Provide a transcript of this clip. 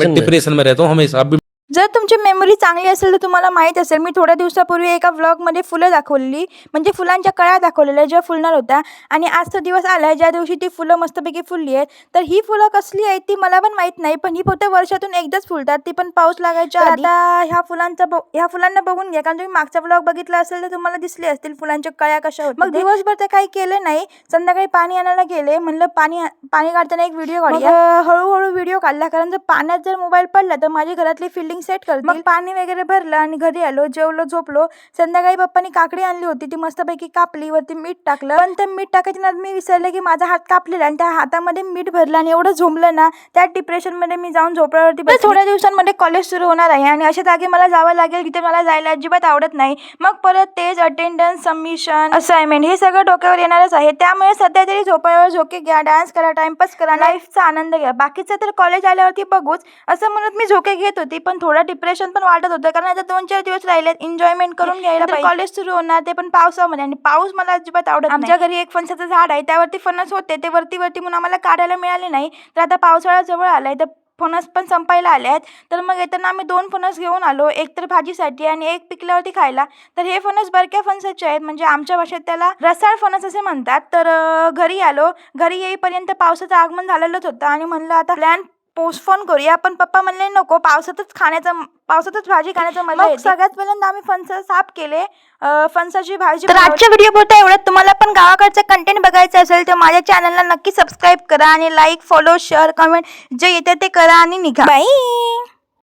Depression में रहता हूँ हमेशा। जर तुमची मेमरी चांगली असेल तर तुम्हाला माहीत असेल, मी थोड्या दिवसापूर्वी एका व्लॉगमध्ये फुलं दाखवलेली, म्हणजे फुलांच्या कळ्या दाखवलेल्या ज्या फुलणार होत्या. आणि आज तो दिवस आला आहे ज्या दिवशी ती फुलं मस्तपैकी फुलली आहेत. तर ही फुलं कसली आहेत ती मला पण माहीत नाही, पण ही फक्त वर्षातून एकदाच फुलतात, ती पण पाऊस लागायच्या आधी. आता ह्या फुलांना बघून घ्या, कारण तुम्ही मागचा व्लॉग बघितला असेल तर तुम्हाला दिसले असतील फुलांच्या कळ्या कशा होत्या. मग दिवसभर ते काही केलं नाही, संध्याकाळी पाणी आणायला गेले, म्हणलं पाणी काढताना एक व्हिडिओ काढूया. हळूहळू व्हिडिओ काढला, कारण जर पाण्यात जर मोबाईल पडला तर माझी घरातली फिल्डिंग सेट करतील. मग पाणी वगैरे भरलं आणि घरी आलो, जेवलो, झोपलो. संध्याकाळी पप्पानी काकडी आणली होती, ती मस्तपैकी कापली, वरती मीठ टाकलं. पण ते मीठ टाकायच्या नादात मी विसरले की माझा हात कापलेला आणि त्या हातामध्ये मीठ भरलं आणि एवढं झोंबलं ना, त्या डिप्रेशन मध्ये मी जाऊन झोपड्यावरती बसले. थोड्या दिवसांमध्ये कॉलेज सुरू होणार आहे आणि अशा जागी मला जावं लागेल जिथे मला जायला अजिबात आवडत नाही. मग परत तेच अटेंडन्स, सबमिशन, असाइनमेंट हे सगळं डोक्यावर येणारच आहे. त्यामुळे सध्या तरी झोपाळ्यावर झोके घ्या, डान्स करा, टाइमपास करा, लाईफचा आनंद घ्या. बाकीचं तर कॉलेज आल्यावरती बघूच असं म्हणत मी झोके घेत होती, पण थोडा डिप्रेशन पण वाटत होतं, कारण आता 2-4 दिवस राहिलेत, एन्जॉयमेंट करून घ्यायला पाहिजे. कॉलेज सुरू होणार, ते पण पावसामध्ये, आणि पाऊस मला अजिबात आवडत नाही. आमच्या घरी एक फणसाचं झाड आहे, त्यावरती फणस होते, ते वरती म्हणून आम्हाला काढायला मिळाले नाही. तर आता पावसाळा जवळ आलाय, तर फणस पण संपायला आले आहेत. तर मग येताना आम्ही 2 फणस घेऊन आलो, एक तर भाजीसाठी आणि एक पिकल्यावरती खायला. तर हे फणस बरक्या फणसाचे आहेत, म्हणजे आमच्या भाषेत त्याला रसाळ फणस असे म्हणतात. तर घरी आलो, घरी येईपर्यंत पावसाचं आगमन झालेलंच होतं आणि म्हणलं आता प्लॅन पोस्टपोन करूया. पण पप्पा म्हणले नको, पावसातच भाजी खाण्याचं मजा येते. सगळ्यात पहिल्यांदा आम्ही फणस साफ केले, फणसाची भाजी. तर आजच्या व्हिडिओ पुरता एवढं. तुम्हाला पण गावाकडचं कंटेंट बघायचं असेल तर माझ्या चॅनलला नक्की सबस्क्राईब करा आणि लाईक, फॉलो, शेअर, कमेंट जे येते ते करा आणि निघा. बाय.